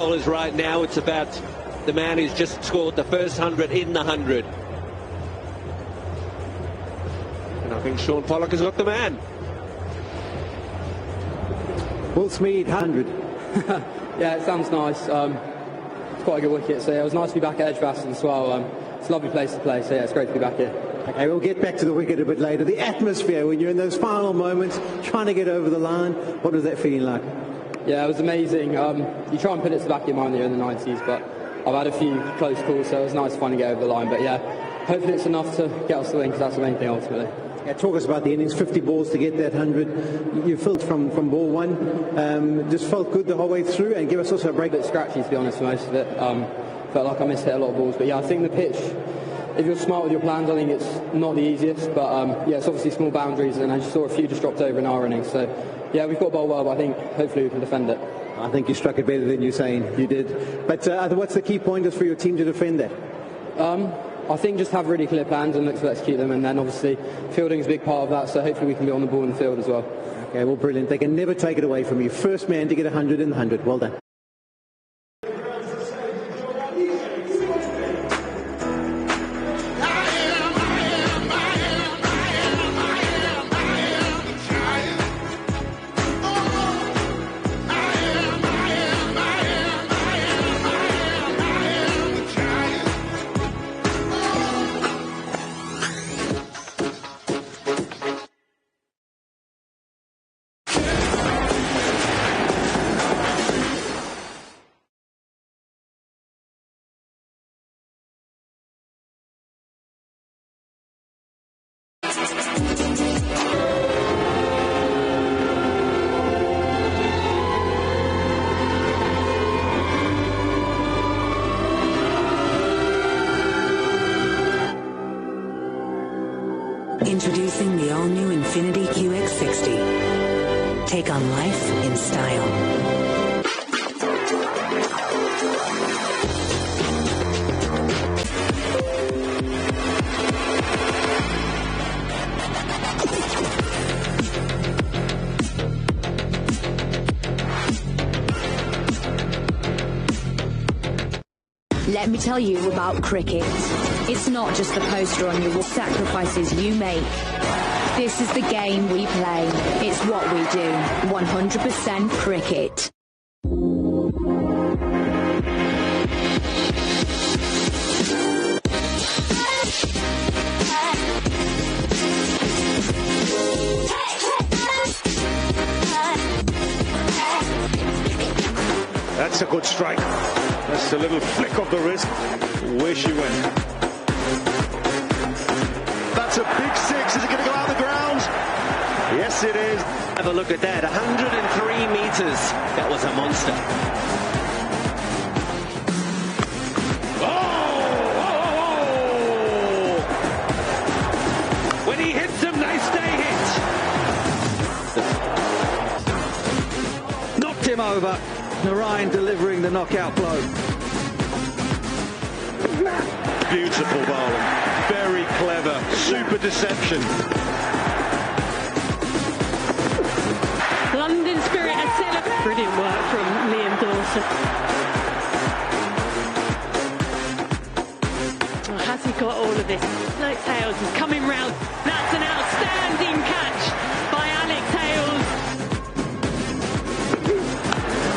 Is right now, it's about the man who's just scored the first 100 in the 100. And I think Sean Pollock has got the man. Will Smeed, 100. Yeah, it sounds nice. It's quite a good wicket, so yeah, it was nice to be back at Edgbaston as well. It's a lovely place to play, so yeah, it's great to be back here. Okay, we'll get back to the wicket a bit later. The atmosphere when you're in those final moments, trying to get over the line, what was that feeling like? Yeah, it was amazing. You try and put it to the back of your mind that you're in the 90s, but I've had a few close calls, so it was nice finally to get over the line. But yeah, hopefully it's enough to get us the win, because that's the main thing ultimately. Yeah, talk us about the innings, 50 balls to get that 100. You felt from ball one, just felt good the whole way through, and give us also a break. A bit scratchy, to be honest, for most of it. Felt like I missed hit a lot of balls, but yeah, I think the pitch, if you're smart with your plans, I think it's not the easiest, but yeah, it's obviously small boundaries, and I just saw a few just dropped over in our innings, so yeah, we've got to bowl well, but I think hopefully we can defend it. I think you struck it better than you're saying you did. But what's the key pointers for your team to defend that? I think just have really clear plans and look to execute them, and then obviously fielding is a big part of that, so hopefully we can be on the ball in the field as well. Okay, well, brilliant. They can never take it away from you. First man to get 100 in the 100. Well done. Introducing the all-new Infiniti QX60. Take on life in style. Let me tell you about cricket. It's not just the poster on your wall, sacrifices you make. This is the game we play. It's what we do. 100% cricket. That's a good strike. That's a little flick of the wrist. Where she went. That's a big six. Is it going to go out the ground? Yes, it is. Have a look at that. 103 metres. That was a monster. Oh! When he hits them, they stay hit. Knocked him over. Narayan delivering the knockout blow. Beautiful bowling. Very clever. Super deception. London Spirit has set up. Brilliant work from Liam Dawson. Oh, has he got all of this? No, Hales is coming round. That's an outstanding catch by Alex Hales.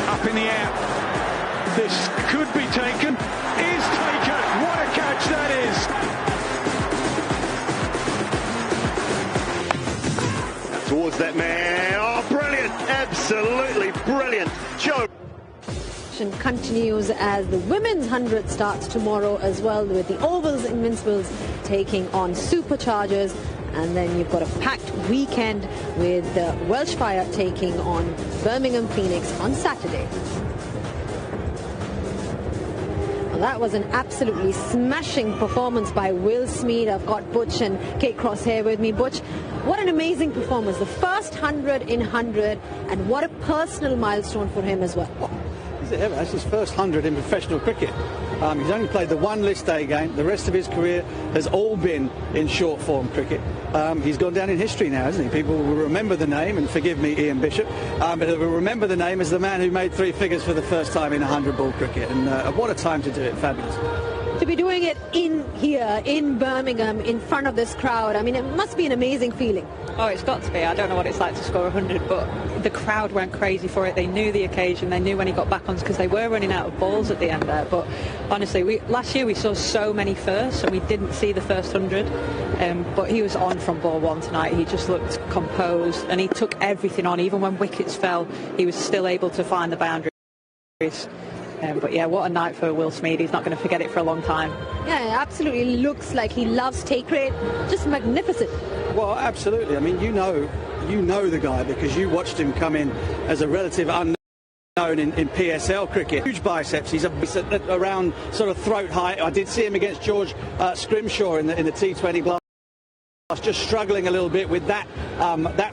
Up in the air. This could be taken. Is taken. What a catch that is. Towards that man. Oh, brilliant. Absolutely brilliant. Joe. Continues as the women's 100 starts tomorrow as well, with the Ovals Invincibles taking on Superchargers. And then you've got a packed weekend with the Welsh Fire taking on Birmingham Phoenix on Saturday. Well, that was an absolutely smashing performance by Will Smeed. I've got Butch and Kate Cross here with me. Butch, what an amazing performance. The first 100 in 100, and what a personal milestone for him as well. Is it ever? That's his first 100 in professional cricket. He's only played the one list day game. The rest of his career has all been in short form cricket. He's gone down in history now, hasn't he? People will remember the name, and forgive me, Ian Bishop, but they will remember the name as the man who made 3 figures for the first time in 100-ball cricket. And what a time to do it. Fabulous. To be doing it in here, in Birmingham, in front of this crowd, I mean, it must be an amazing feeling. Oh, it's got to be. I don't know what it's like to score 100, but the crowd went crazy for it. They knew the occasion. They knew when he got back on, because they were running out of balls at the end there. But honestly, last year we saw so many firsts, and we didn't see the first 100. But he was on from ball 1 tonight. He just looked composed, and he took everything on. Even when wickets fell, he was still able to find the boundaries. But yeah, what a night for Will Smeed. He's not going to forget it for a long time. Yeah, it absolutely looks like he loves take rate. Just magnificent. Well, absolutely. I mean, you know the guy because you watched him come in as a relative unknown in PSL cricket. Huge biceps. He's around sort of throat height. I did see him against George Scrimshaw in the T20 Blast. Just struggling a little bit with that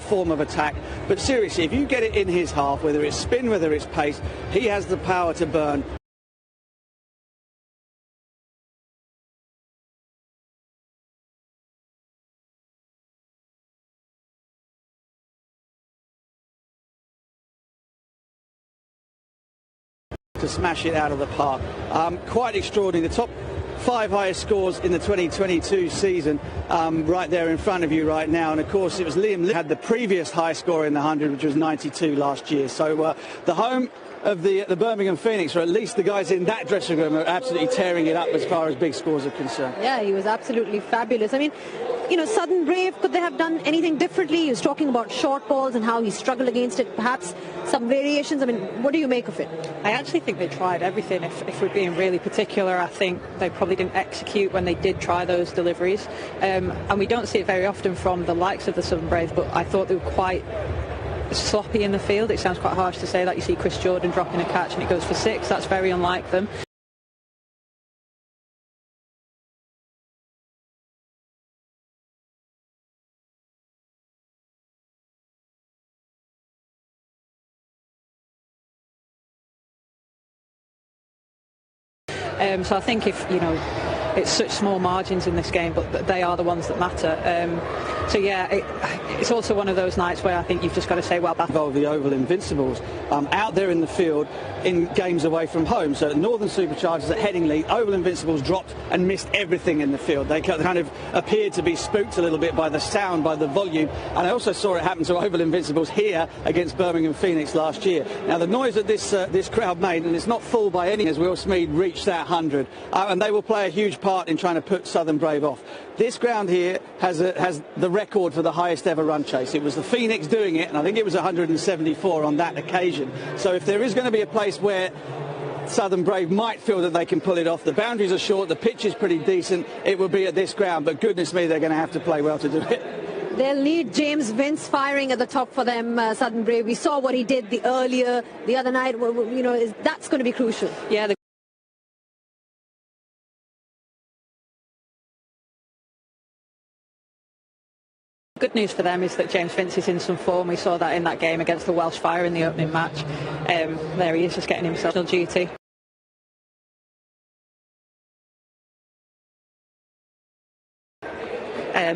form of attack, but seriously, if you get it in his half, whether it's spin, whether it's pace, he has the power to burn. To smash it out of the park. Quite extraordinary. The top 5 highest scores in the 2022 season, right there in front of you right now. And of course, it was Liam who had the previous high score in the 100, which was 92 last year. So the home of the Birmingham Phoenix, or at least the guys in that dressing room, are absolutely tearing it up as far as big scores are concerned. Yeah, he was absolutely fabulous. I mean, you know, Southern Brave, could they have done anything differently? He was talking about short balls and how he struggled against it, perhaps some variations. I mean, what do you make of it? I actually think they tried everything. If we're being really particular, I think they probably didn't execute when they did try those deliveries. And we don't see it very often from the likes of the Southern Brave, but I thought they were quite sloppy in the field. It sounds quite harsh to say that. You see Chris Jordan dropping a catch and it goes for 6. That's very unlike them. So I think if, you know, it's such small margins in this game, but they are the ones that matter. So yeah, it's also one of those nights where I think you've just got to say, well, involve the Oval Invincibles out there in the field in games away from home. So Northern Superchargers at Headingley, Oval Invincibles dropped and missed everything in the field. They kind of appeared to be spooked a little bit by the sound, by the volume. And I also saw it happen to Oval Invincibles here against Birmingham Phoenix last year. Now the noise that this crowd made, and it's not full by any, as Will Smeed reached that 100, and they will play a huge part in trying to put Southern Brave off. This ground here has the record for the highest ever run chase. It was the Phoenix doing it, and I think it was 174 on that occasion. So if there is going to be a place where Southern Brave might feel that they can pull it off, the boundaries are short, the pitch is pretty decent, it will be at this ground, but goodness me, they're going to have to play well to do it. They'll need James Vince firing at the top for them, Southern Brave. We saw what he did the other night. You know, that's going to be crucial. Yeah. Good news for them is that James Vince is in some form. We saw that in that game against the Welsh Fire in the opening match. There he is, just getting himself on duty.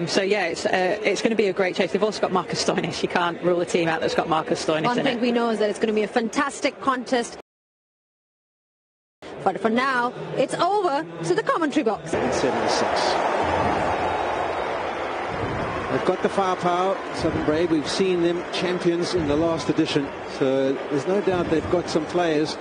So yeah, it's going to be a great chase. They've also got Marcus Stoinis. You can't rule a team out that's got Marcus Stoinis in it. One thing we know is that it's going to be a fantastic contest. But for now, it's over to the commentary box. 76. They've got the firepower, Southern Brave. We've seen them champions in the last edition, so there's no doubt they've got some players.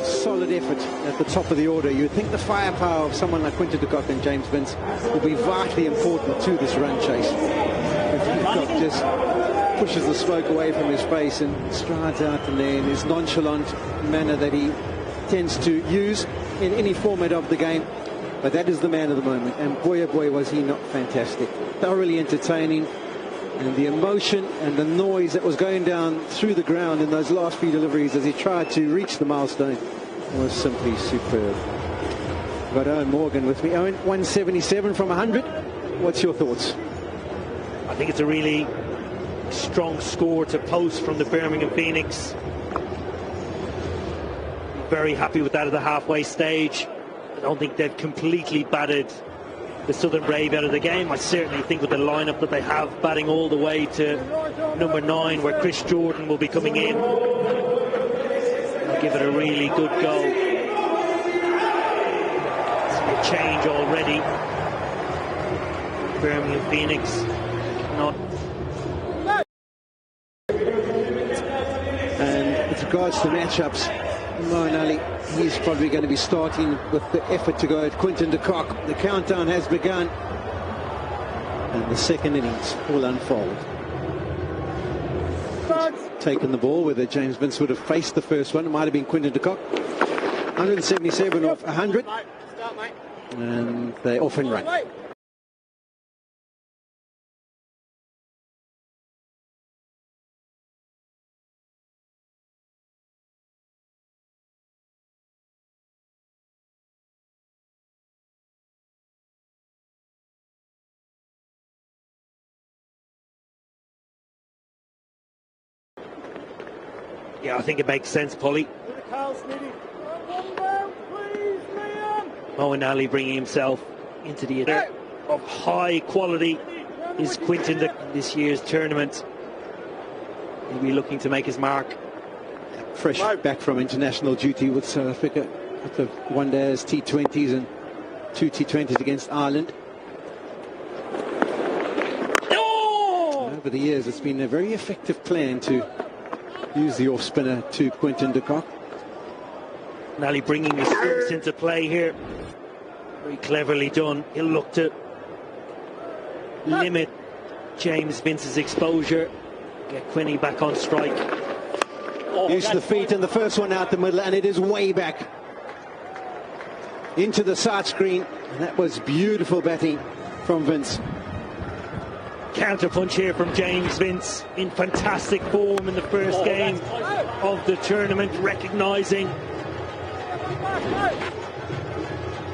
Solid effort at the top of the order. You'd think the firepower of someone like Quinton de Kock and James Vince will be vitally important to this run chase. If Kock just pushes the smoke away from his face and strides out in there in his nonchalant manner that he tends to use in any format of the game. But that is the man of the moment, and boy oh boy was he not fantastic. Thoroughly entertaining, and the emotion and the noise that was going down through the ground in those last few deliveries as he tried to reach the milestone was simply superb. Got Owen Morgan with me. Owen, 177 from 100. What's your thoughts? I think it's a really strong score to post from the Birmingham Phoenix. very happy with that at the halfway stage. I don't think they've completely batted the Southern Brave out of the game. I certainly think with the lineup that they have, batting all the way to number 9, where Chris Jordan will be coming in, they'll give it a really good go. See a change already. Birmingham Phoenix not. And with regards to matchups, Moeen Ali, he's probably going to be starting with the effort to go at Quinton de Kock. The countdown has begun, and the second innings will unfold. He's taken the ball, whether James Vince would have faced the first one. It might have been Quinton de Kock. 177 off 100, and they're off and run. Yeah, I think it makes sense, Polly. Moeen Ali bringing himself into the order of high quality is Quinton this year's tournament. He'll be looking to make his mark. Fresh back from international duty with South Africa, with the one-days, T20s and 2 T20s against Ireland. Over the years, it's been a very effective plan to use the off-spinner to Quinton de Kock. Ali bringing the stumps into play here. Very cleverly done. He'll look to limit James Vince's exposure. Get Quinny back on strike. Use the feet, and the first one out the middle, and it is way back into the side screen. And that was beautiful batting from Vince. Counter punch here from James Vince, in fantastic form in the first game of the tournament, recognising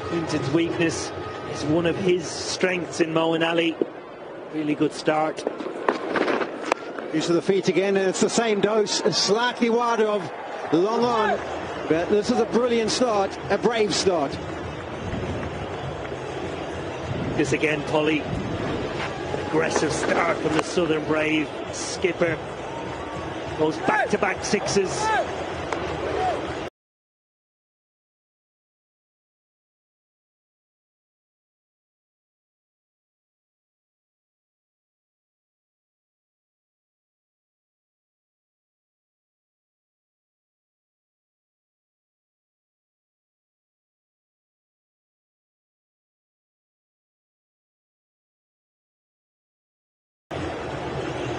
Quinton's weakness is one of his strengths in Moeen Ali. Really good start. Use of the feet again, and it's the same dose, slightly wider of long on, but this is a brilliant start, a brave start. This again, Polly. Aggressive start from the Southern Brave skipper. Goes back-to-back sixes.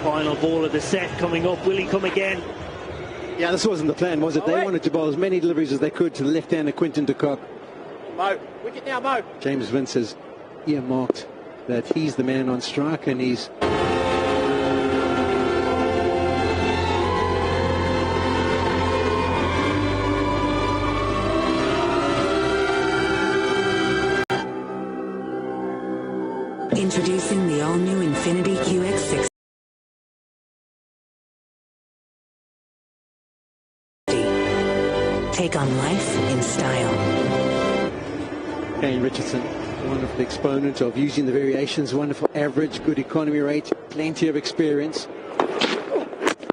Final ball of the set coming up. Will he come again? Yeah, this wasn't the plan, was it? They wanted to bowl as many deliveries as they could to the left-hander Quinton de Kock. Mo, wicket now, Mo. James Vince has earmarked that he's the man on strike, and he's Introducing the all-new Infinity QX60. Take on life in style. Kane Richardson, one of the exponents of using the variations, wonderful average, good economy rate, plenty of experience.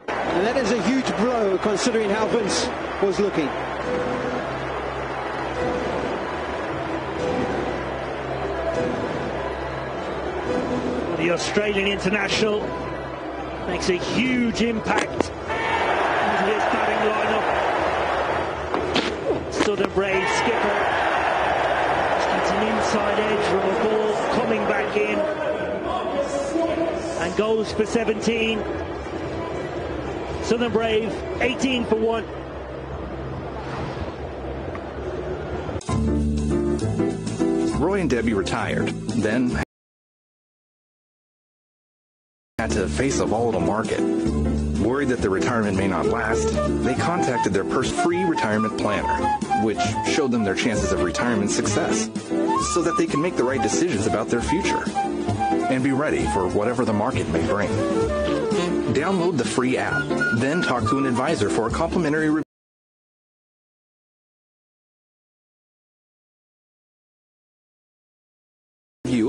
And that is a huge blow considering how Vince was looking. The Australian international makes a huge impact into this batting lineup. Southern Brave skipper gets an inside edge from a ball coming back in and goes for 17. Southern Brave 18 for 1. Roy and Debbie retired, then had to face a volatile market. Worried that their retirement may not last, they contacted their free retirement planner, which showed them their chances of retirement success, so that they can make the right decisions about their future and be ready for whatever the market may bring. Download the free app, then talk to an advisor for a complimentary review.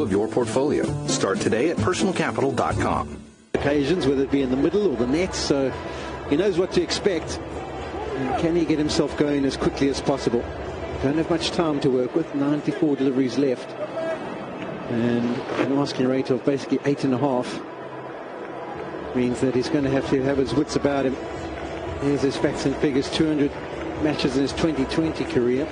of your portfolio. Start today at personalcapital.com. Occasions, whether it be in the middle or the net, so he knows what to expect. And can he get himself going as quickly as possible? Don't have much time to work with, 94 deliveries left. And an asking rate of basically 8.5 means that he's going to have his wits about him. Here's his facts and figures, 200 matches in his 2020 career.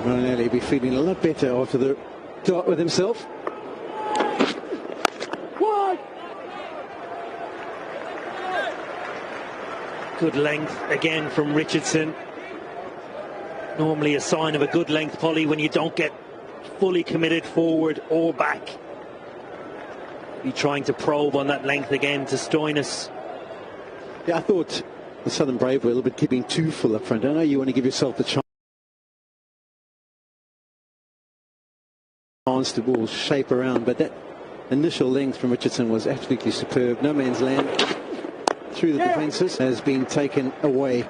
Marinelli will be feeling a lot better after the start with himself. Good length again from Richardson. Normally a sign of a good length, Polly, when you don't get fully committed forward or back. Be trying to probe on that length again to Stoinis. Yeah, I thought the Southern Brave were a little bit keeping too full up front. I know you want to give yourself the chance to ball shape around, but that initial length from Richardson was absolutely superb. No man's land through the defences has been taken away.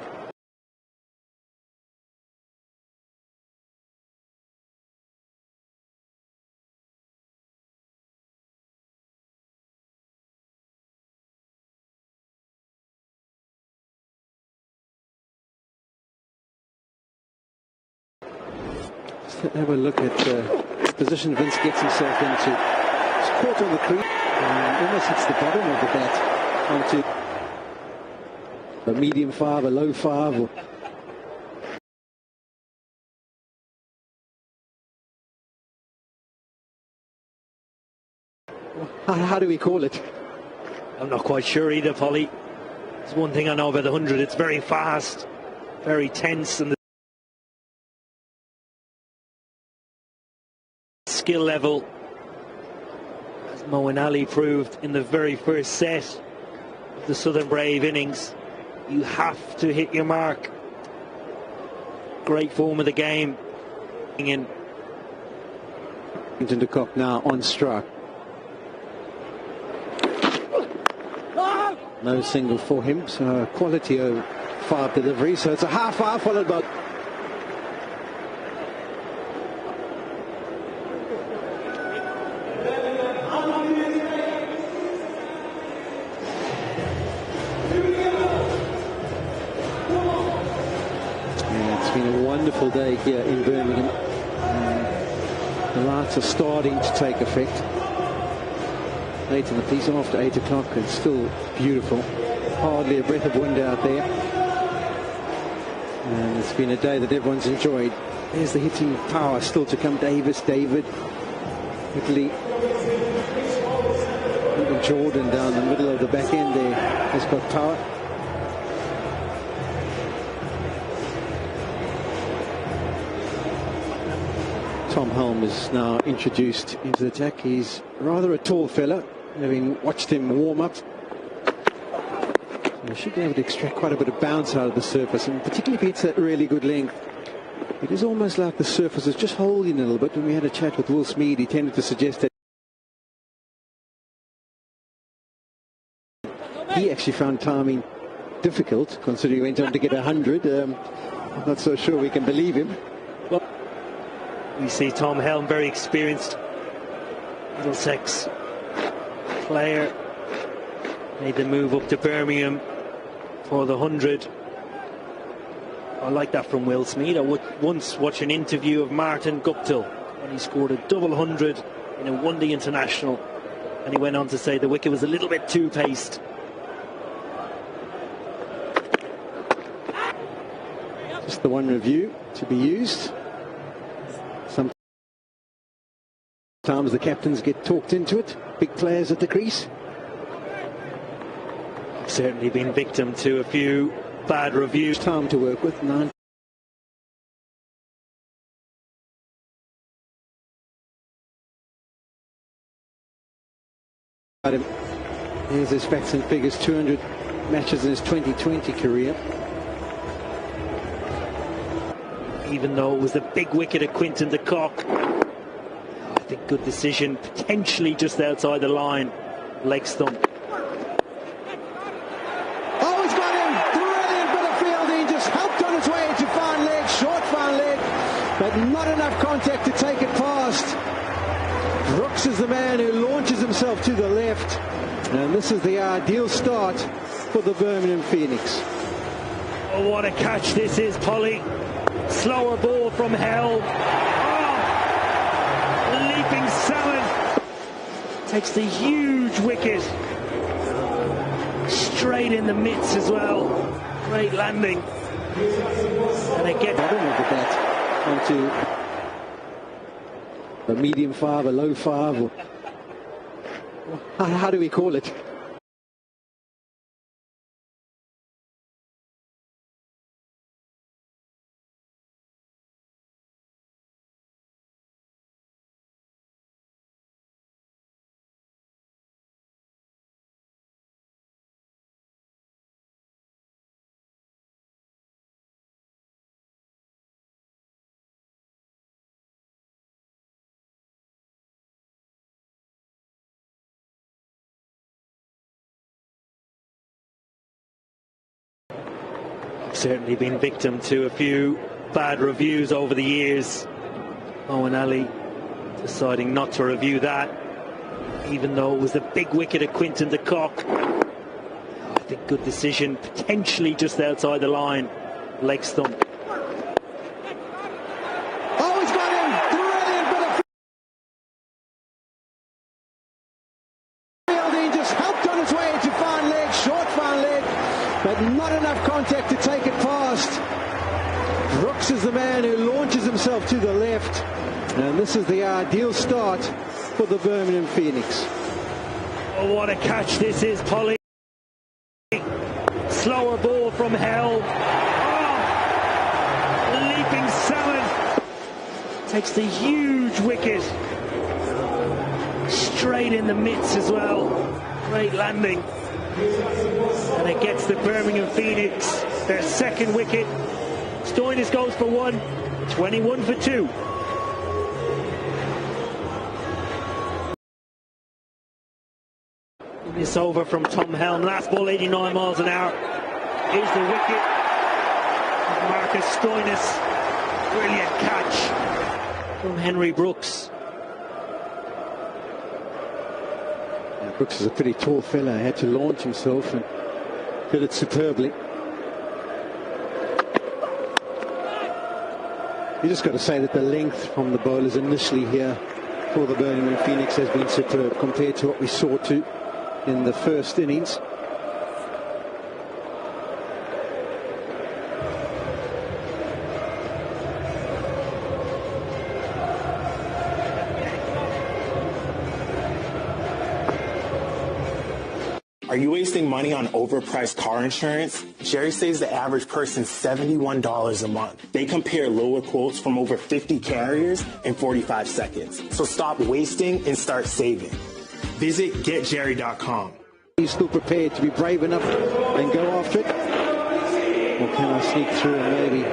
Let's have a look at the position Vince gets himself into. He's caught on the crease and almost hits the bottom of the bat onto a medium 5, a low 5. Or how do we call it? I'm not quite sure either, Polly. There's one thing I know about the 100, it's very fast, very tense, and the skill level, as Moeen Ali proved in the very first set of the Southern Brave innings, you have to hit your mark. Great form of the game. In de Kock now on strike. No single for him, so a quality of 5 delivery. So it's a half hour followed by day here in Birmingham. The lights are starting to take effect. Late in the piece, after 8 o'clock, it's still beautiful. Hardly a breath of wind out there. And it's been a day that everyone's enjoyed. There's the hitting power still to come. David, Italy. Even Jordan down the middle of the back end there has got power. Tom Helm is now introduced into the attack. He's rather a tall fella, having watched him warm up. So he should be able to extract quite a bit of bounce out of the surface, and particularly if he hits that really good length. It is almost like the surface is just holding a little bit. When we had a chat with Will Smead, he tended to suggest that he actually found timing difficult, considering he went on to get 100. I'm not so sure we can believe him. Well, we see Tom Helm, very experienced Middlesex player, made the move up to Birmingham for the 100. I like that from Will Smead. I would once watch an interview of Martin Guptill when he scored a double 100 in a one-day international, and he went on to say the wicket was a little bit too paced. Just the one review to be used. Sometimes the captains get talked into it. Big players at the crease. I've certainly been victim to a few bad reviews. Time to work with. 9. Here's his facts and figures. 200 matches in his 2020 career. Even though it was the big wicket at Quinton de Kock, I think good decision, potentially just outside the line, leg stump. Oh, he's got him! Brilliant bit of fielding, just helped on his way to fine leg, short fine leg. but not enough contact to take it past. Brooks is the man who launches himself to the left, and this is the ideal start for the Birmingham Phoenix. Oh, what a catch this is, Polly. Slower ball from Hell. Oh, leaping salmon. Takes the huge wicket. Straight in the mitts as well. Great landing. And again. Bottom of the bat onto a medium five, a low five. Or how do we call it? Certainly been victim to a few bad reviews over the years. Owen Ali deciding not to review that, even though it was the big wicket of Quinton de Kock. I think good decision, potentially just outside the line. Leg stump. Oh, he's got him! Brilliant bit of fielding, just helped on his way to fine leg, short fine leg, but not enough contact to take it past. Brooks is the man who launches himself to the left, and this is the ideal start for the Birmingham Phoenix. Oh, what a catch this is, Polly. Slower ball from Hell. Oh, leaping salmon. Takes the huge wicket. Straight in the mitts as well. Great landing. And it gets the Birmingham Phoenix their second wicket. Stoinis goes for one, 21 for two. This over from Tom Helm. Last ball 89 miles an hour. Here's the wicket of Marcus Stoinis. Brilliant catch from Henry Brooks. Brooks is a pretty tall fella. He had to launch himself and did it superbly. You just got to say that the length from the bowlers initially here for the Birmingham Phoenix has been superb compared to what we saw in the first innings. Are you wasting money on overpriced car insurance? Jerry saves the average person $71 a month. They compare lower quotes from over 50 carriers in 45 seconds. So stop wasting and start saving. Visit getjerry.com. He's still prepared to be brave enough and go after it. Or can I sneak through and maybe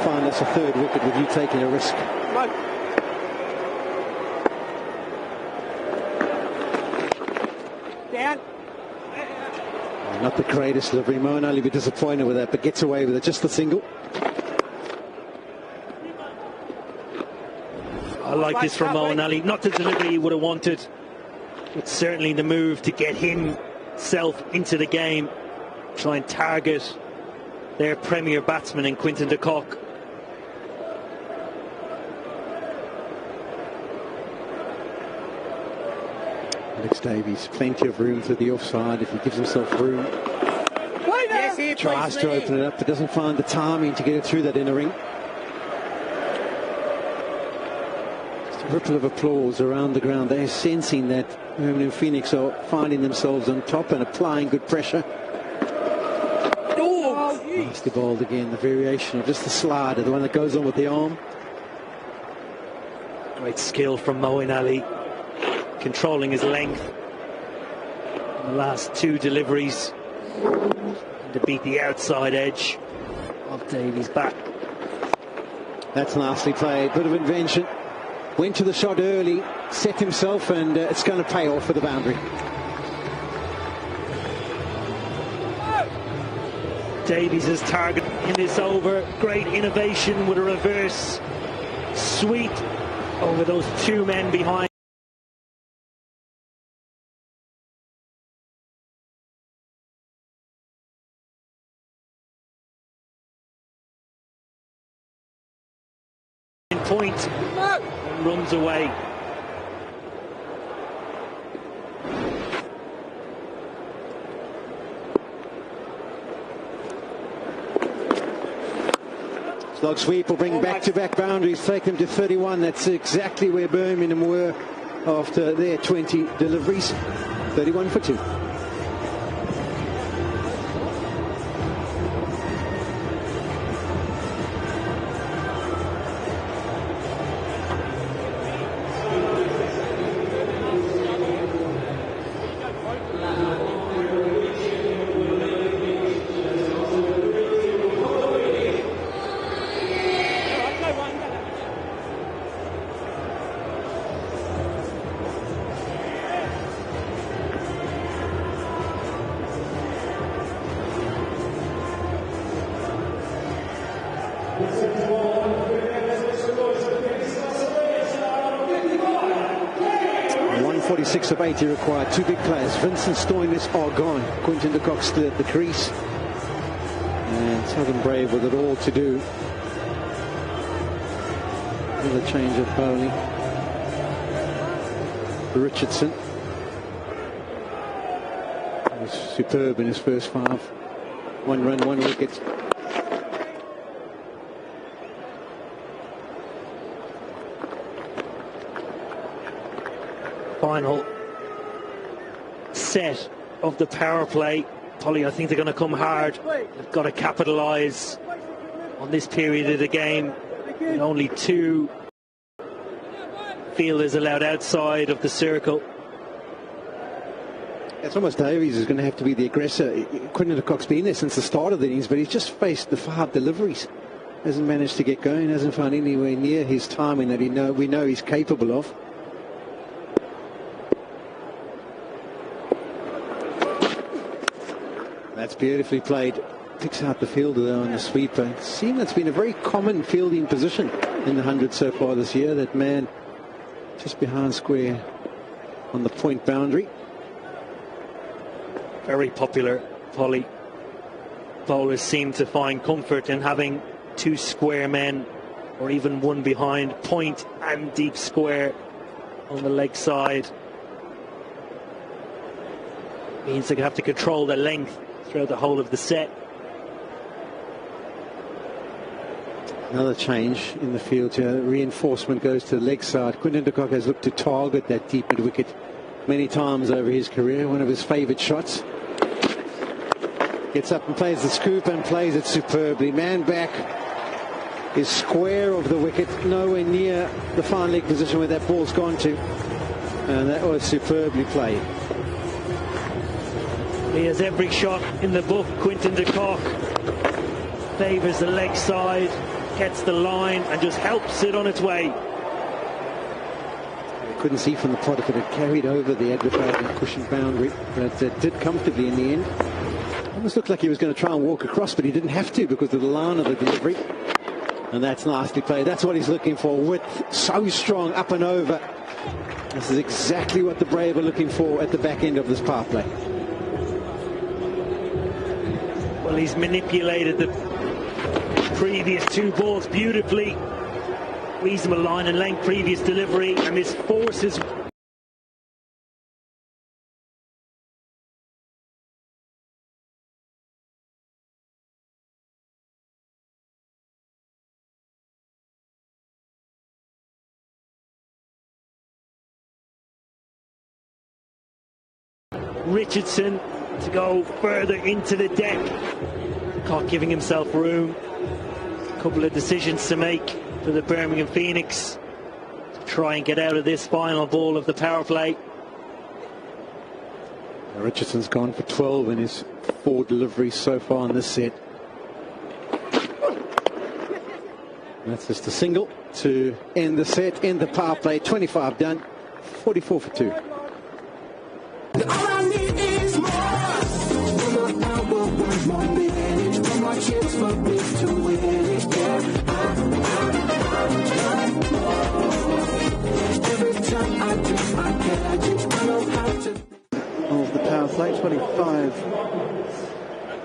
find us a third wicket with you taking a risk? Dan. Not the greatest delivery. Moen Ali be disappointed with that, but gets away with it. Just the single. I like this from Moen Ali. Not the delivery he would have wanted, but certainly the move to get himself into the game. Try and target their premier batsman in Quinton de Kock. Alex Davies, plenty of room to the offside if he gives himself room. Yes, Tries to open it up, but doesn't find the timing to get it through that inner ring. Just a ripple of applause around the ground. They're sensing that Birmingham Phoenix are finding themselves on top and applying good pressure. Nicely bowled again, the variation of just the slider, the one that goes on with the arm. Great skill from Moen Ali, controlling his length in the last two deliveries to beat the outside edge of Davies' bat. That's nicely played, bit of invention. Went to the shot early, set himself, and it's going to pay off for the boundary. Davies' target in this over. Great innovation with a reverse sweep over those two men behind. Point and runs away. Slog sweep will bring back-to-back boundaries, take them to 31. That's exactly where Birmingham were after their 20 deliveries. 31 for 2. Of 80 required. Two big players. Vincent Stoinis are gone. Quinton de Kock still at the crease. And Southern Brave with it all to do. Another change of bowling. Richardson was superb in his first 5. 1 run, 1 wicket. Final set of the power play. Polly, I think they're going to come hard. They've got to capitalise on this period of the game. And only 2 fielders allowed outside of the circle. It's almost Davies is going to have to be the aggressor. Quinton de Kock's been there since the start of the innings, but he's just faced the 5 deliveries. Hasn't managed to get going, hasn't found anywhere near his timing that we know he's capable of. That's beautifully played. Picks out the fielder though on the sweeper. It seems that's been a very common fielding position in the 100 so far this year. That man just behind square on the point boundary. Very popular, Polly. Bowlers seem to find comfort in having 2 square men or even 1 behind point and deep square on the leg side. Means they have to control the length throughout the whole of the set. Another change in the field here. Reinforcement goes to the leg side. Quinton de Kock has looked to target that deep mid wicket many times over his career. One of his favourite shots. Gets up and plays the scoop and plays it superbly. Man back is square of the wicket, nowhere near the fine leg position where that ball's gone to. And that was superbly played. He has every shot in the book. Quinton de Kock favours the leg side, gets the line and just helps it on its way. I couldn't see from the pot if it had carried over the advertising cushion boundary, but it did comfortably in the end. Almost looked like he was going to try and walk across, but he didn't have to because of the line of the delivery. And that's nicely played. That's what he's looking for. Width so strong, up and over. This is exactly what the Brave are looking for at the back end of this power play. Well, he's manipulated the previous 2 balls beautifully. Reasonable line and length previous delivery, and this forces Richardson to go further into the deck. Kock giving himself room. A couple of decisions to make for the Birmingham Phoenix to try and get out of this final ball of the power play. Richardson's gone for 12 in his 4 deliveries so far in this set. That's just a single to end the set, end the power play. 25 done, 44 for 2. Chips for this to win it, yeah.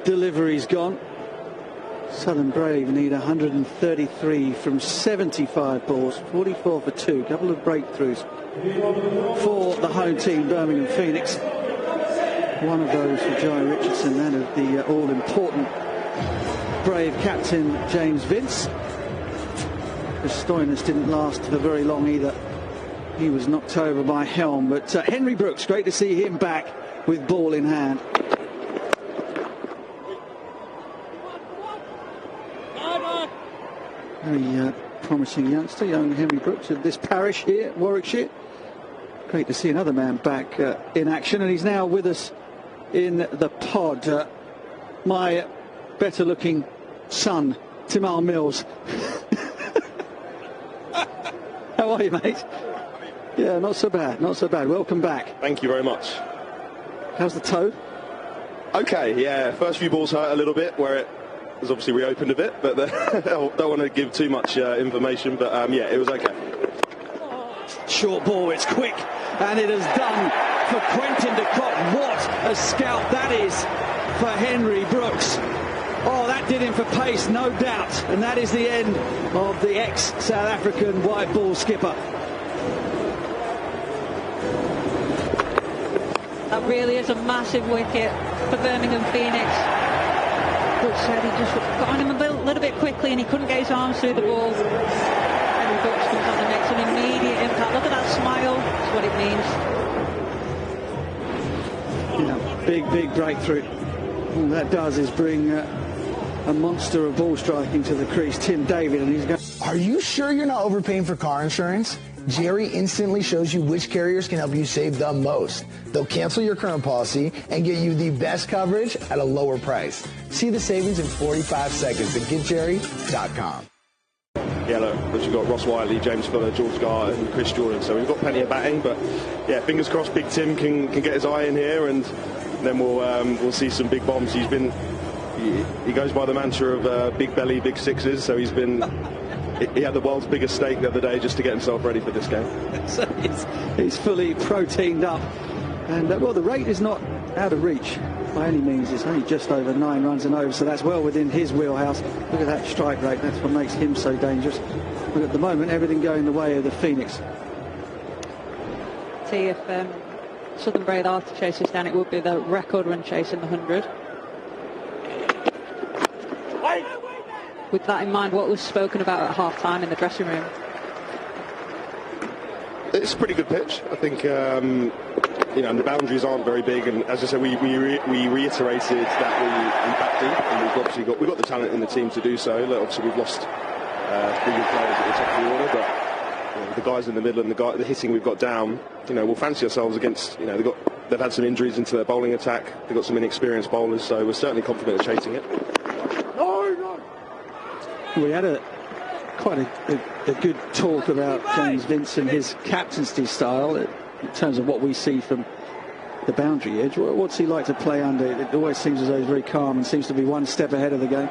delivery's gone. Southern Brave need 133 from 75 balls, 44 for 2, couple of breakthroughs for the home team, Birmingham Phoenix. One of those for Joe Richardson, and of the all-important Brave captain James Vince. The Stoinis didn't last for very long either. He was knocked over by Helm, but Henry Brooks, great to see him back with ball in hand. Very promising youngster, young Henry Brooks of this parish here, Warwickshire. Great to see another man back in action, and he's now with us in the pod. My better-looking son, Timal Mills. How are you, mate? Yeah, not so bad, not so bad. Welcome back. Thank you very much. How's the toe? Okay, yeah. First few balls hurt a little bit, where it was obviously reopened a bit, but I don't want to give too much information, but yeah, it was okay. Short ball, it's quick, and it has done for Quentin de Kock. What a scout that is for Henry Brooks. Oh, that did him for pace, no doubt. And that is the end of the ex-South African white ball skipper. That really is a massive wicket for Birmingham Phoenix. Brooks said he just got on him a little bit quickly and he couldn't get his arms through the ball. Henry Brooks comes on and makes an immediate impact. Look at that smile. That's what it means. Yeah, big breakthrough. All that does is bring a monster of ball striking to the crease, Tim David, and he's going. Are you sure you're not overpaying for car insurance? Jerry instantly shows you which carriers can help you save the most. They'll cancel your current policy and get you the best coverage at a lower price. See the savings in 45 seconds at getjerry.com. Yeah, look, you've got Ross Wiley, James Fuller, George Garr and Chris Jordan, so we've got plenty of batting, but yeah, fingers crossed Big Tim can get his eye in here, and then we'll see some big bombs. He goes by the mantra of big belly, big sixes, so he had the world's biggest steak the other day just to get himself ready for this game. So he's fully proteined up, and well, the rate is not out of reach by any means. It's only just over 9 runs and over, so that's well within his wheelhouse. Look at that strike rate, that's what makes him so dangerous. But at the moment, everything going the way of the Phoenix. See if Southern Brave are to chase this down, it would be the record run chase in the 100. With that in mind, what was spoken about at half-time in the dressing room? It's a pretty good pitch. I think, and the boundaries aren't very big, and as I said, we reiterated that we backed in, and we've obviously got the talent in the team to do so. Look, obviously, we've lost 3 good players at the top of the order, but the guys in the middle and the hitting we've got down, we'll fancy ourselves against. They've had some injuries into their bowling attack. They've got some inexperienced bowlers, so we're certainly confident of chasing it. We had quite a good talk about James Vince and his captaincy style in terms of what we see from the boundary edge. What's he like to play under? It always seems as though he's very calm and seems to be one step ahead of the game.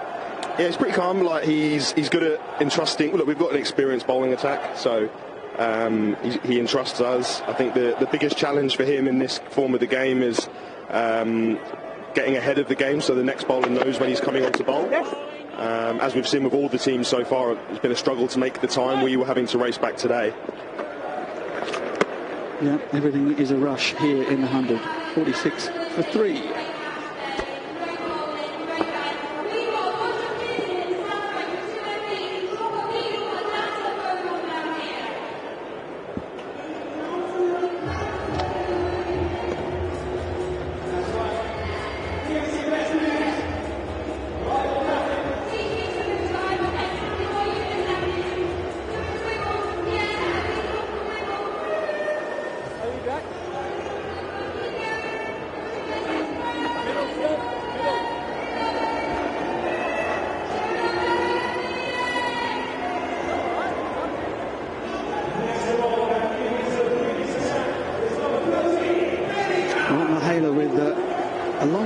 Yeah, he's pretty calm. Like he's good at entrusting. Look, we've got an experienced bowling attack, so he entrusts us. I think the biggest challenge for him in this form of the game is getting ahead of the game, so the next bowler knows when he's coming on to bowl. As we've seen with all the teams so far, it's been a struggle to make the time. We were having to race back today. Yeah, everything is a rush here in the 100. 46 for 3.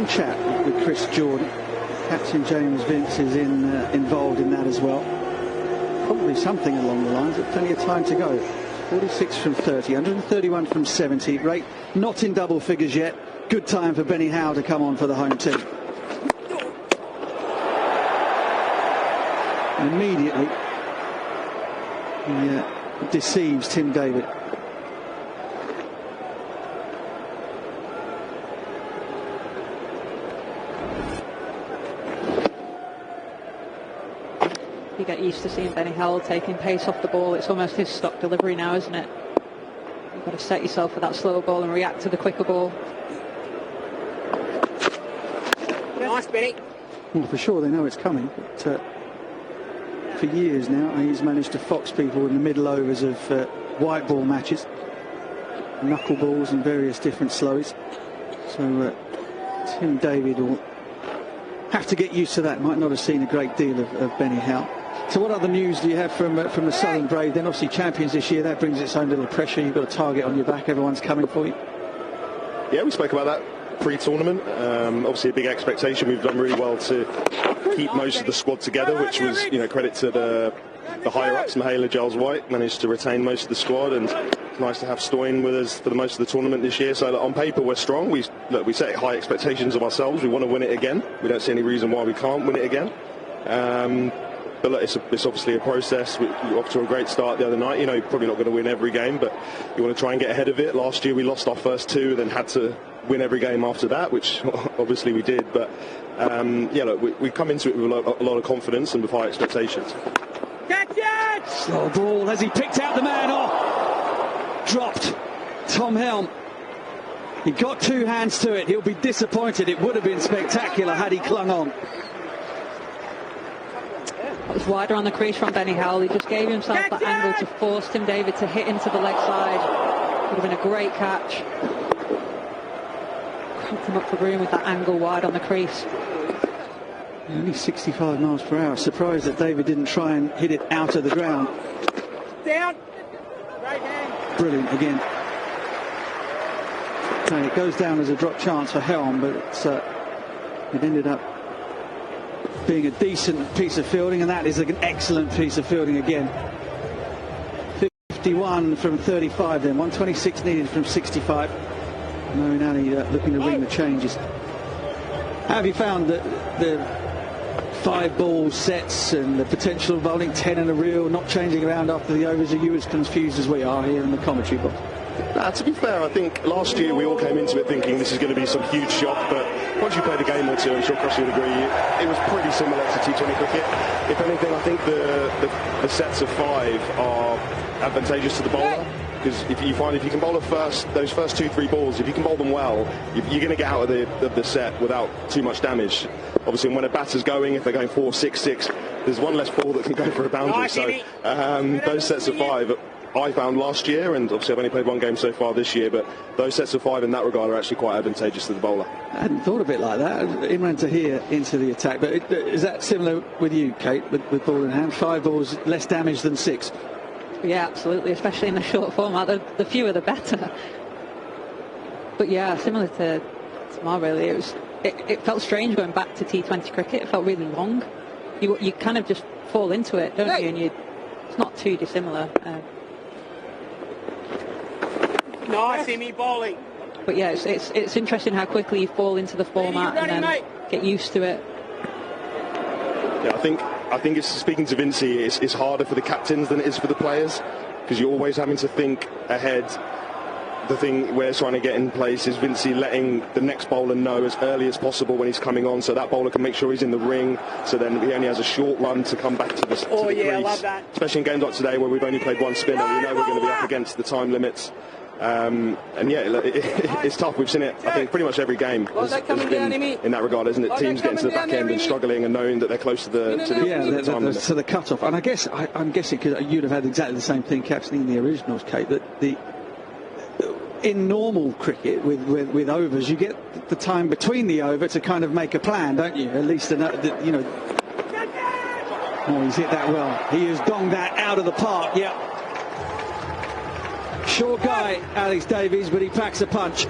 Chat with Chris Jordan. Captain James Vince is involved in that as well. Probably something along the lines, but plenty of time to go. 46 from 30, 131 from 70. Rate not in double figures yet. Good time for Benny Howe to come on for the home team. And immediately he deceives Tim David. You get used to seeing Benny Howell taking pace off the ball. It's almost his stock delivery now, isn't it? You've got to set yourself for that slower ball and react to the quicker ball. Nice, Benny. Well, for sure they know it's coming, but for years now he's managed to fox people in the middle overs of white ball matches, knuckleballs and various different slowies. So Tim David will have to get used to that. Might not have seen a great deal of Benny Howell. So what other news do you have from the Southern Brave? Then obviously champions this year, that brings its own little pressure. You've got a target on your back, everyone's coming for you. Yeah, we spoke about that pre-tournament. Obviously a big expectation. We've done really well to keep most of the squad together, which was, you know, credit to the higher-ups. Mihaela Giles White managed to retain most of the squad, and it's nice to have Stoyan with us for the most of the tournament this year. So on paper we're strong. We set high expectations of ourselves. We want to win it again. We don't see any reason why we can't win it again. But look, it's obviously a process. We're off to a great start the other night. You know, you're probably not going to win every game, but you want to try and get ahead of it. Last year we lost our first two, then had to win every game after that, which obviously we did. But yeah, look, we come into it with a lot of confidence and with high expectations. Catch it! Slow ball as he picked out the man. Oh, dropped Tom Helm. He got two hands to it. He'll be disappointed. It would have been spectacular had he clung on. It was wider on the crease from Benny Howell. He just gave himself that angle to force Tim David to hit into the leg side. Would have been a great catch. Cranked him up for room with that angle wide on the crease. Only 65 miles per hour. Surprised that David didn't try and hit it out of the ground. Down. Right hand. Brilliant again. So it goes down as a drop chance for Helm, but it ended up being a decent piece of fielding, and that is an excellent piece of fielding again. 51 from 35 then, 126 needed from 65. Marinelli looking to ring the changes. How have you found the 5-ball sets and the potential of bowling 10 in a reel, not changing around after the overs? Are you as confused as we are here in the commentary box? To be fair, I think last year we all came into it thinking this is going to be some huge shock, but once you played a game or two, I'm sure Chris would agree, it was pretty similar to T20 cricket. If anything, I think the sets of 5 are advantageous to the bowler, because if you can bowl those first 2-3 balls, if you can bowl them well, you're going to get out of the set without too much damage. Obviously, when a batter's going, if they're going 4-6-6, there's one less ball that can go for a boundary. So those sets of 5 I found last year, and obviously I've only played one game so far this year, but those sets of 5 in that regard are actually quite advantageous to the bowler. I hadn't thought of it like that. Imran Tahir into the attack, but is that similar with you, Kate, with ball in hand? 5 balls, less damage than 6? Yeah, absolutely, especially in the short format. The fewer the better. But yeah, similar to Mar, really. It felt strange going back to T20 cricket. It felt really long. You kind of just fall into it, don't you? And it's not too dissimilar. Nice, Amy bowling. But yeah, it's interesting how quickly you fall into the format and then get used to it. Yeah, I think it's, speaking to Vincey, it's harder for the captains than it is for the players, because you're always having to think ahead. The thing we're trying to get in place is Vincey letting the next bowler know as early as possible when he's coming on, so that bowler can make sure he's in the ring, so then he only has a short run to come back to the crease. I love that. Especially in games like today where we've only played one spinner, we know we're going to be up against the time limits. And yeah, it's tough. We've seen it, I think, pretty much every game has been in that regard, isn't it? Teams getting to the back end and struggling and knowing that they're close to the time limit. To the cut-off. And I'm guessing, because you'd have had exactly the same thing captaining the originals, Kate, that in normal cricket with overs, you get the time between the over to kind of make a plan, don't you? At least, you know. Oh, he's hit that well. He has donged that out of the park, yeah. Short guy, Alex Davies, but he packs a punch.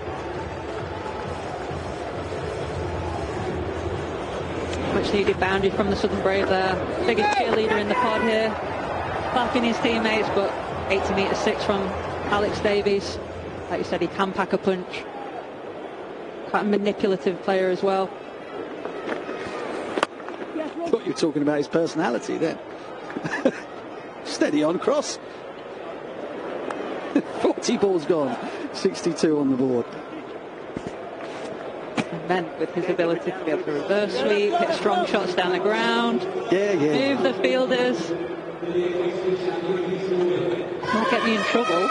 Much needed boundary from the Southern Brave there. Biggest cheerleader in the pod here. Clapping his teammates, but 80 metres 6 from Alex Davies. Like you said, he can pack a punch. Quite a manipulative player as well. thought you were talking about his personality then. Steady on cross. 40 balls gone, 62 on the board. And then with his ability to be able to reverse sweep, hit strong shots down the ground, move the fielders, not get me in trouble.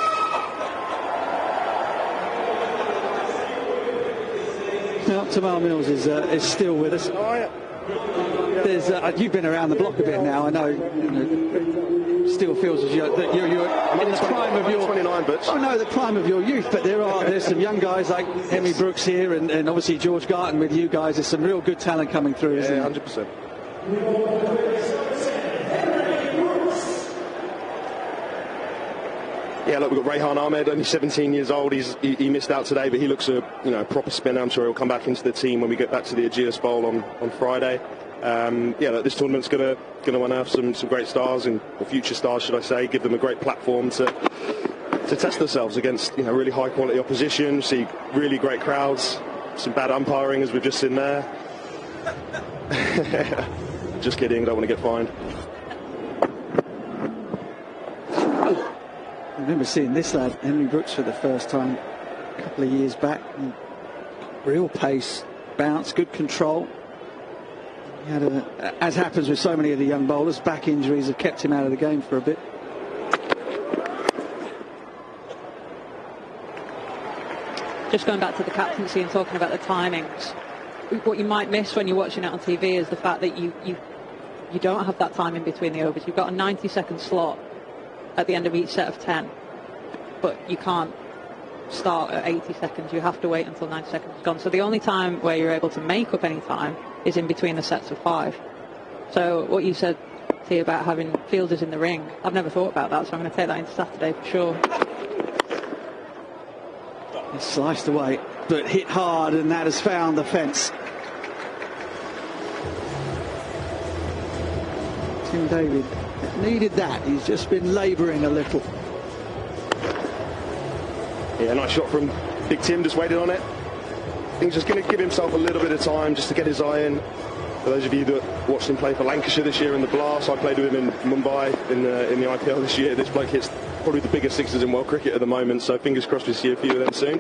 Now, Tamar Mills is still with us. There's, you've been around the block a bit now. I know. Still feels as you're in the prime of your 29, but the prime of your youth. But there's some young guys like Henry Brooks here, and obviously George Garton with you guys. There's some real good talent coming through, isn't there? 100%. Yeah, look, we've got Rayhan Ahmed, only 17 years old. He missed out today, but he looks a proper spinner. I'm sure he'll come back into the team when we get back to the Ageas Bowl on Friday. Look, this tournament's going to unearth some great stars, or future stars, should I say, give them a great platform to test themselves against really high quality opposition. See really great crowds, some bad umpiring as we've just seen there. Just kidding, don't want to get fined. I remember seeing this lad, Henry Brooks, for the first time a couple of years back. Real pace, bounce, good control. He had as happens with so many of the young bowlers, back injuries have kept him out of the game for a bit. Just going back to the captaincy and talking about the timings, what you might miss when you're watching it on TV is the fact that you don't have that time in between the overs. You've got a 90-second slot at the end of each set of 10, but you can't start at 80 seconds. You have to wait until 90 seconds is gone. So the only time where you're able to make up any time is in between the sets of 5. So what you said, T, about having fielders in the ring, I've never thought about that, so I'm going to take that into Saturday for sure. It's sliced away, but hit hard, and that has found the fence. Tim David needed that. He's just been labouring a little. Yeah, nice shot from Big Tim, just waited on it. I think he's just going to give himself a little bit of time just to get his eye in. For those of you that watched him play for Lancashire this year in the Blast, I played with him in Mumbai in the IPL this year. This bloke hits probably the biggest sixes in world cricket at the moment, so fingers crossed we see a few of them soon.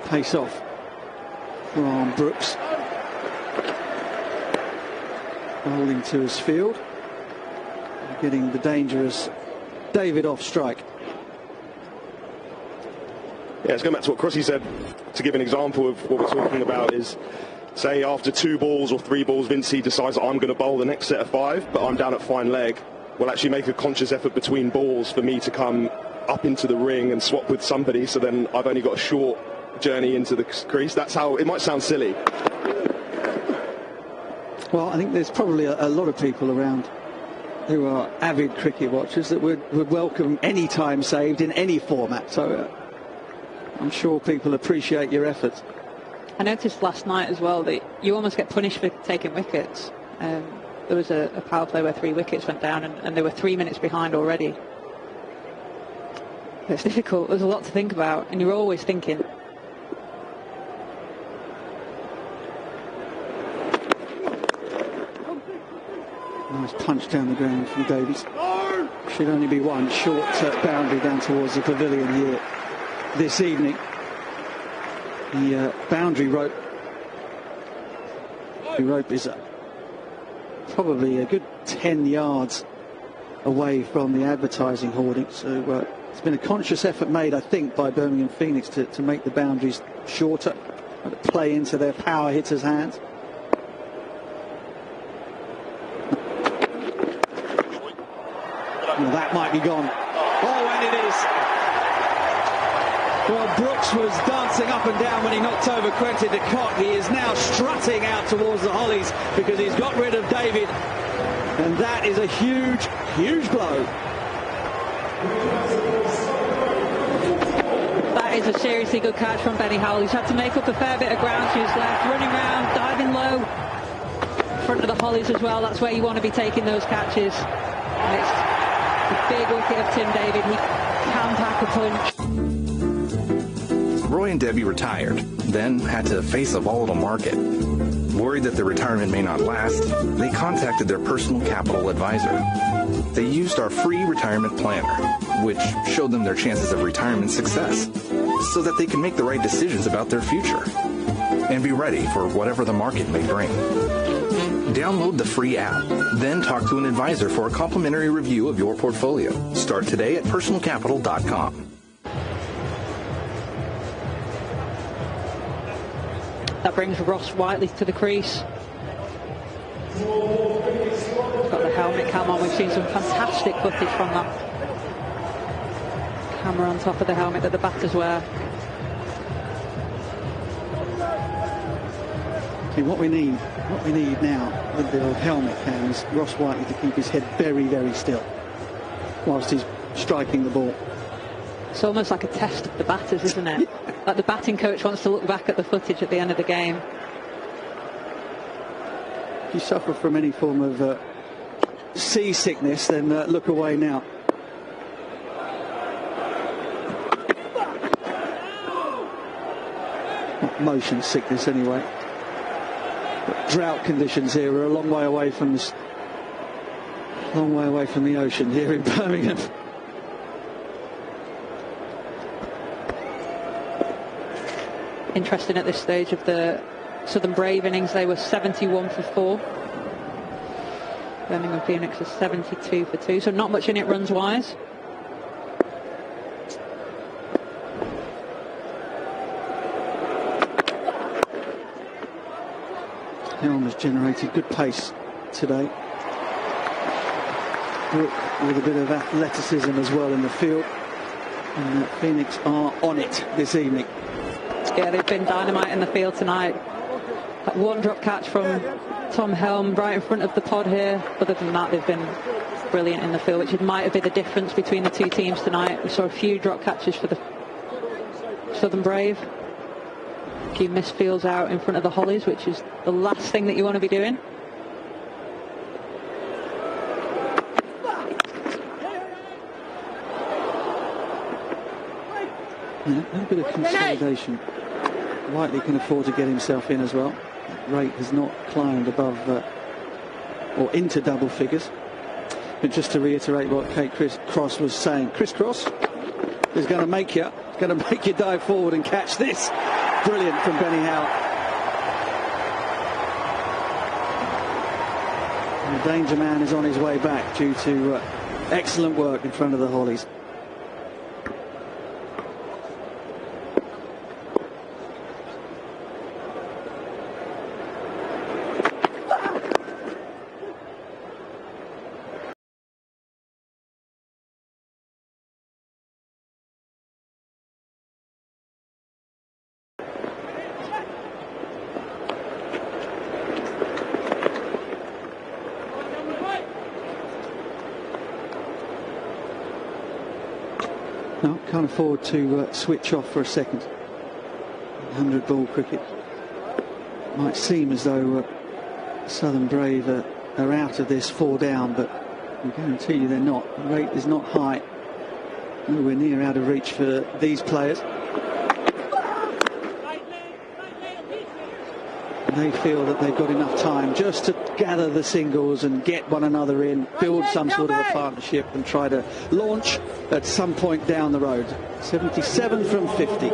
Pace off from Brooks. Bowling to his field. Getting the dangerous David off strike. Yeah, let's go back to what Crossy said. To give an example of what we're talking about is, say after 2 balls or 3 balls, Vincey decides that I'm going to bowl the next set of 5, but I'm down at fine leg. We'll actually make a conscious effort between balls for me to come up into the ring and swap with somebody, so then I've only got a short journey into the crease. That's how it might sound silly. Well, I think there's probably a lot of people around who are avid cricket watchers that would welcome any time saved in any format. So I'm sure people appreciate your efforts. I noticed last night as well that you almost get punished for taking wickets. There was a power play where 3 wickets went down, and they were 3 minutes behind already. It's difficult. There's a lot to think about, and you're always thinking. Nice punch down the ground from Davies. Should only be one short boundary down towards the pavilion here this evening. The boundary rope is probably a good 10 yards away from the advertising hoarding. So it's been a conscious effort made, I think, by Birmingham Phoenix to make the boundaries shorter, to play into their power hitters' hands. Well, that might be gone. Oh, and it is. Well, Brooks was dancing up and down when he knocked over Quentin de Kock. He is now strutting out towards the Hollies because he's got rid of David. And that is a huge, huge blow. That is a seriously good catch from Benny Howell. He's had to make up a fair bit of ground to his left, running around, diving low. Front of the Hollies as well. That's where you want to be taking those catches. And it's a big wicket of Tim David. He can pack a punch. Roy and Debbie retired, then had to face a volatile market. Worried that their retirement may not last, they contacted their personal capital advisor. They used our free retirement planner, which showed them their chances of retirement success, so that they can make the right decisions about their future and be ready for whatever the market may bring. Download the free app, then talk to an advisor for a complimentary review of your portfolio. Start today at personalcapital.com. That brings Ross Whiteley to the crease. He's got the helmet cam on. We've seen some fantastic footage from that camera on top of the helmet that the batters wear. Okay, what we need now with the helmet cam is Ross Whiteley to keep his head very, very still whilst he's striking the ball. It's almost like a test of the batters, isn't it? Like the batting coach wants to look back at the footage at the end of the game. If you suffer from any form of seasickness, then look away now. Not motion sickness anyway. But drought conditions here are a long way away from the ocean here in Birmingham. Interesting at this stage of the Southern Brave innings, they were 71 for 4. Birmingham Phoenix is 72 for 2, so not much in it runs wise. Helm has generated good pace today. Brook with a bit of athleticism as well in the field. And Phoenix are on it this evening. Yeah, they've been dynamite in the field tonight. That one drop catch from Tom Helm right in front of the pod here. Other than that, they've been brilliant in the field, which might have been the difference between the two teams tonight. We saw a few drop catches for the Southern Brave. A few missed fields out in front of the Hollies, which is the last thing that you want to be doing. Yeah, a bit of consolidation. Whiteley can afford to get himself in as well. That rate has not climbed above or into double figures. But just to reiterate what Kate Cross was saying, Chris Cross is going to make you dive forward and catch this. Brilliant from Benny Howe. And the danger man is on his way back due to excellent work in front of the Hollies. No, can't afford to switch off for a second. 100 ball cricket. Might seem as though Southern Brave are out of this 4 down, but I guarantee you they're not. The rate is not high. Nowhere near out of reach for these players. They feel that they've got enough time just to gather the singles and get one another in, build some sort of a partnership and try to launch at some point down the road. 77 from 50.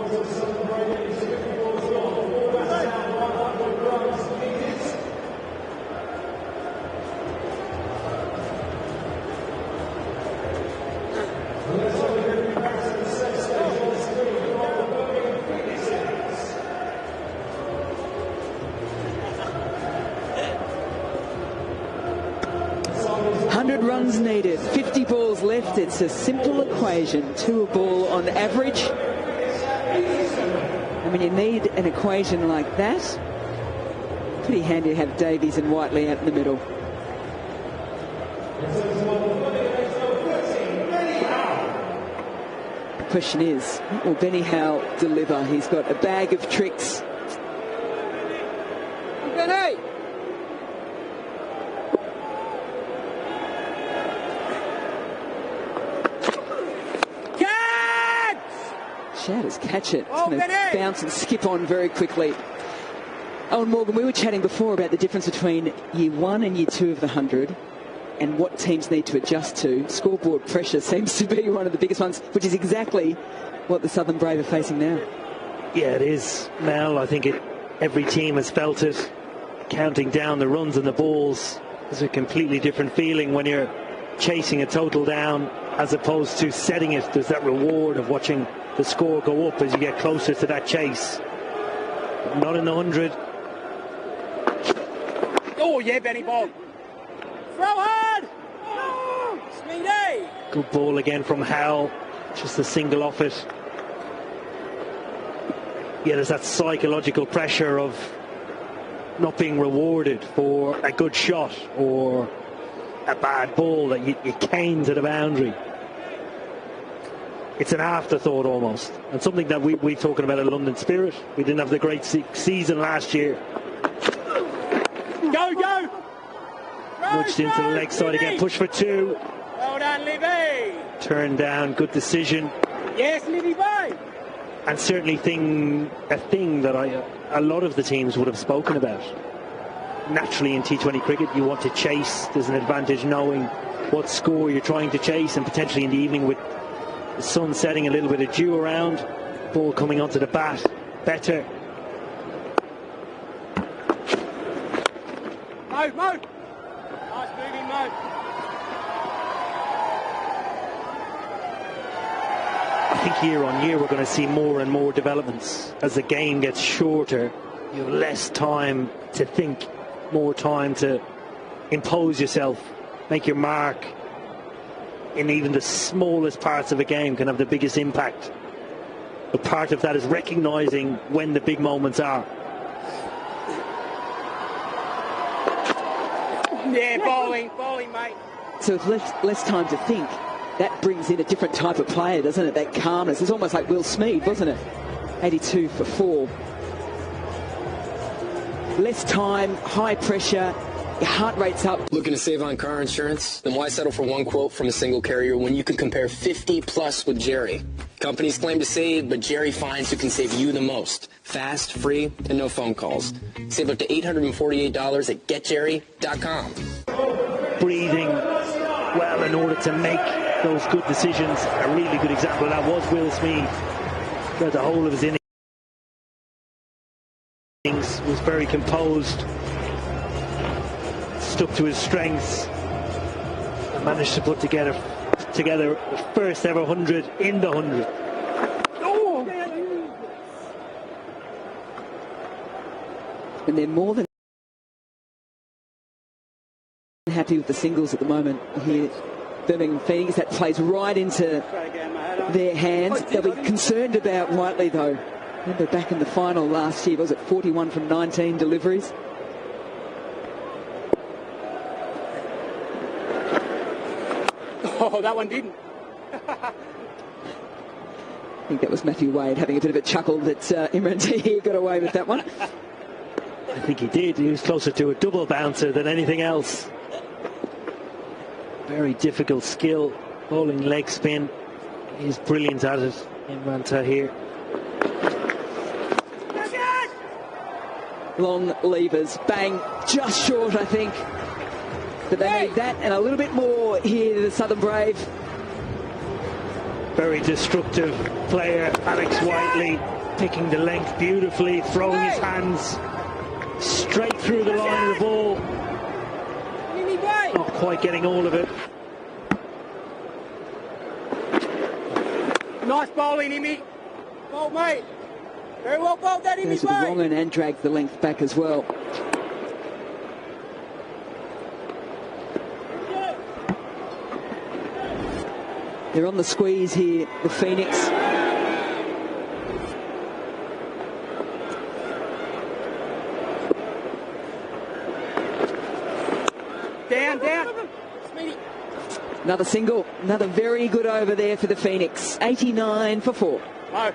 Runs needed, 50 balls left. It's a simple equation, 2 a ball on average. I mean, you need an equation like that. Pretty handy to have Davies and Whiteley out in the middle. The question is, what will Benny Howe deliver? He's got a bag of tricks. Benny! Shatters catch it. It's going to bounce and skip on very quickly. Oh, Morgan, we were chatting before about the difference between year 1 and year 2 of the 100 and what teams need to adjust to. Scoreboard pressure seems to be one of the biggest ones, which is exactly what the Southern Brave are facing now. Yeah, it is, Mel. I think every team has felt it. Counting down the runs and the balls is a completely different feeling when you're chasing a total down as opposed to setting it. There's that reward of watching the score go up as you get closer to that chase. Not in the 100. Oh, yeah, Benny ball. Throw hard! Oh, Smithy! Good ball again from Howell. Just a single off it. Yeah, there's that psychological pressure of not being rewarded for a good shot or a bad ball that you cane to the boundary. It's an afterthought almost, and something that we're talking about at London Spirit. We didn't have the great season last year. Go, go! Nudged into the leg side again, push for 2. Well done, Livy! Turned down, good decision. Yes, Livy, bye! And certainly a thing that a lot of the teams would have spoken about. Naturally in T20 cricket you want to chase. There's an advantage knowing what score you're trying to chase, and potentially in the evening with the sun setting, a little bit of dew around, ball coming onto the bat better. Move, move! Nice moving, move. I think year on year we're going to see more and more developments. As the game gets shorter, you have less time to think, more time to impose yourself, make your mark. In even the smallest parts of a game can have the biggest impact. But part of that is recognising when the big moments are. Yeah, bowling, mate. So with less time to think, that brings in a different type of player, doesn't it? That calmness. It's almost like Will Smead, wasn't it? 82 for 4. Less time, high pressure, your heart rate's up. Looking to save on car insurance? Then why settle for one quote from a single carrier when you can compare 50 plus with Jerry? Companies claim to save, but Jerry finds who can save you the most. Fast, free, and no phone calls. Save up to $848 at getjerry.com. Breathing well in order to make those good decisions. A really good example of that was Will Smead. Throughout the whole of his innings, was very composed, stuck to his strengths, and managed to put together the first ever 100 in the 100. And they're more than happy with the singles at the moment here. Birmingham Phoenix, that plays right into their hands. They'll be concerned about Whiteley though. Remember back in the final last year, was it 41 from 19 deliveries? Oh, that one didn't. I think that was Matthew Wade having a bit of a chuckle that Imran Tahir got away with that one. I think he did. He was closer to a double bouncer than anything else. Very difficult skill, bowling leg spin. He's brilliant at it, Imran Tahir. Long levers, bang, just short I think. But they need that and a little bit more here, the Southern Brave. Very destructive player, Alex Whiteley, picking the length beautifully, throwing his hands straight through the line of the ball. Not quite getting all of it. Nice bowling, Immy. Bowl, mate. Very well bowled that, Immy. Goes with the wrong and drags the length back as well. They're on the squeeze here, the Phoenix. Down. Another single, another very good over there for the Phoenix. 89 for 4. Oh.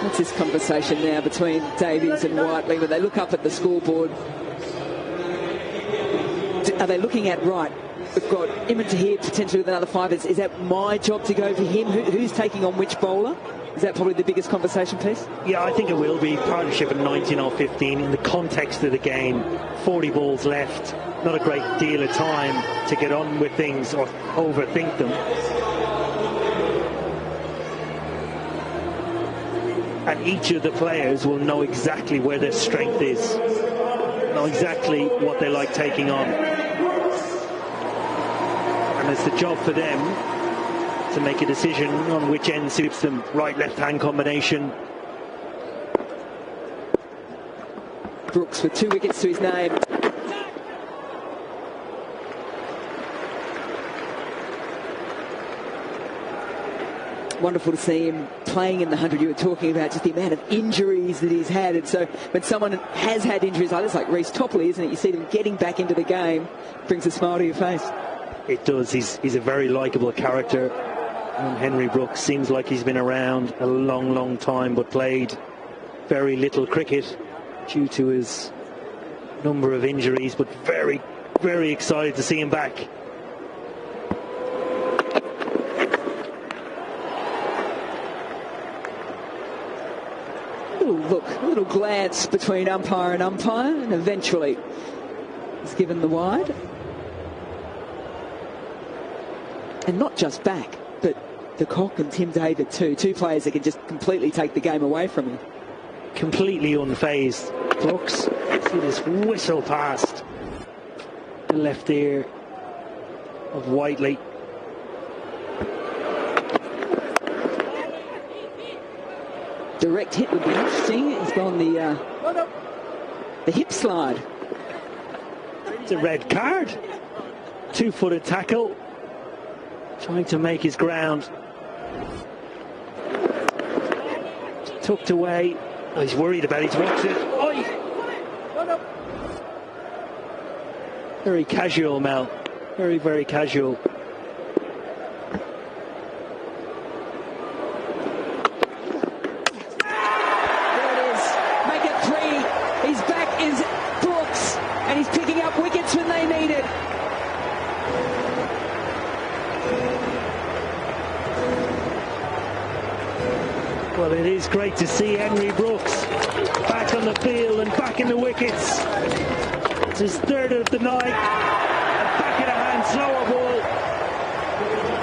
What's this conversation now between Davies and Whiteley when they look up at the scoreboard? Are they looking at, right, we've got Imminter here potentially with another 5. Is that my job to go for him? Who's taking on which bowler? Is that probably the biggest conversation piece? Yeah, I think it will be. Partnership at 19 or 15 in the context of the game. 40 balls left. Not a great deal of time to get on with things or overthink them. And each of the players will know exactly where their strength is. Know exactly what they like taking on. And it's the job for them to make a decision on which end suits them. Right, left-hand combination. Brooks with 2 wickets to his name. Wonderful to see him playing in the 100. You were talking about just the amount of injuries that he's had. And so when someone has had injuries like this, like Reece Topley, isn't it? You see them getting back into the game, brings a smile to your face. It does. He's a very likeable character. Henry Brooks seems like he's been around a long, long time, but played very little cricket due to his number of injuries, but very, very excited to see him back. Look, a little glance between umpire and umpire, and eventually he's given the wide. And not just back, but De Kock and Tim David too. 2 players that can just completely take the game away from him. Completely unfazed. Brooks, see this whistle past the left ear of Whiteley. Direct hit would be interesting. He's gone the hip slide. It's a red card. 2-footed tackle. Trying to make his ground. Tucked away. Oh, he's worried about his wicket. Very casual, Mel. Very, very casual. Well, it is great to see Henry Brooks back on the field and back in the wickets. It's his 3rd of the night. A back of the hand slower ball.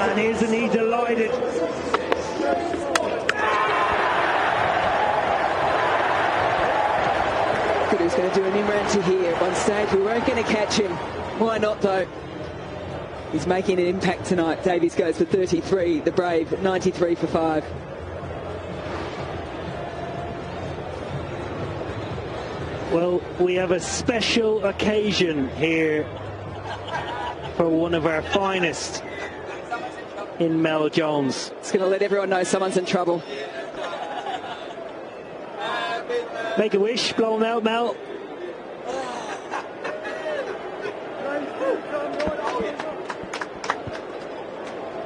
And isn't he delighted? He was going to do an Imran here at one stage. We weren't going to catch him. Why not, though? He's making an impact tonight. Davies goes for 33. The Brave, 93 for 5. Well, we have a special occasion here for one of our finest in Mel Jones. It's going to let everyone know someone's in trouble. Make a wish, blow him out, Mel.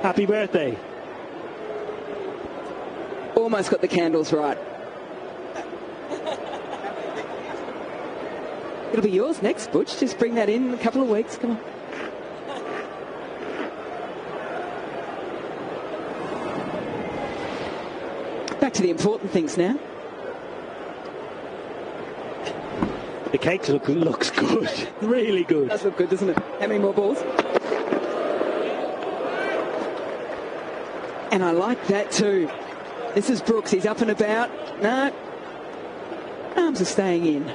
Happy birthday. Almost got the candles right. It'll be yours next, Butch. Just bring that in a couple of weeks. Come on. Back to the important things now. The cake looks good. Really good. Does look good, doesn't it? How many more balls? And I like that too. This is Brooks. He's up and about. No. Arms are staying in.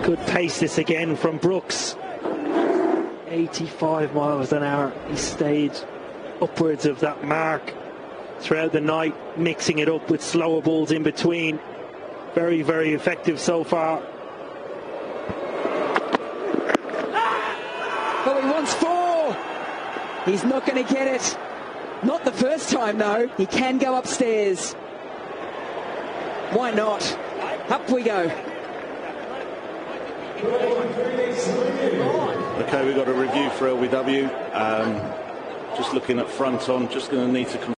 Good pace this again from Brooks. 85 miles an hour. He stayed upwards of that mark throughout the night, mixing it up with slower balls in between. Very, very effective so far. Well, he wants 4. He's not going to get it. Not the first time, though. He can go upstairs. Why not? Up we go. Okay, we've got a review for LBW. just looking at front on, just going to need to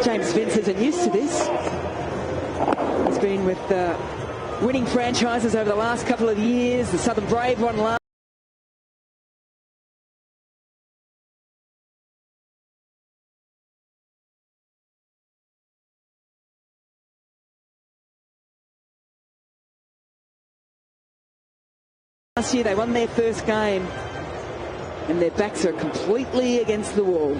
James Vince isn't used to this. He's been with winning franchises over the last couple of years. The Southern Brave won last year. They won their first game and their backs are completely against the wall.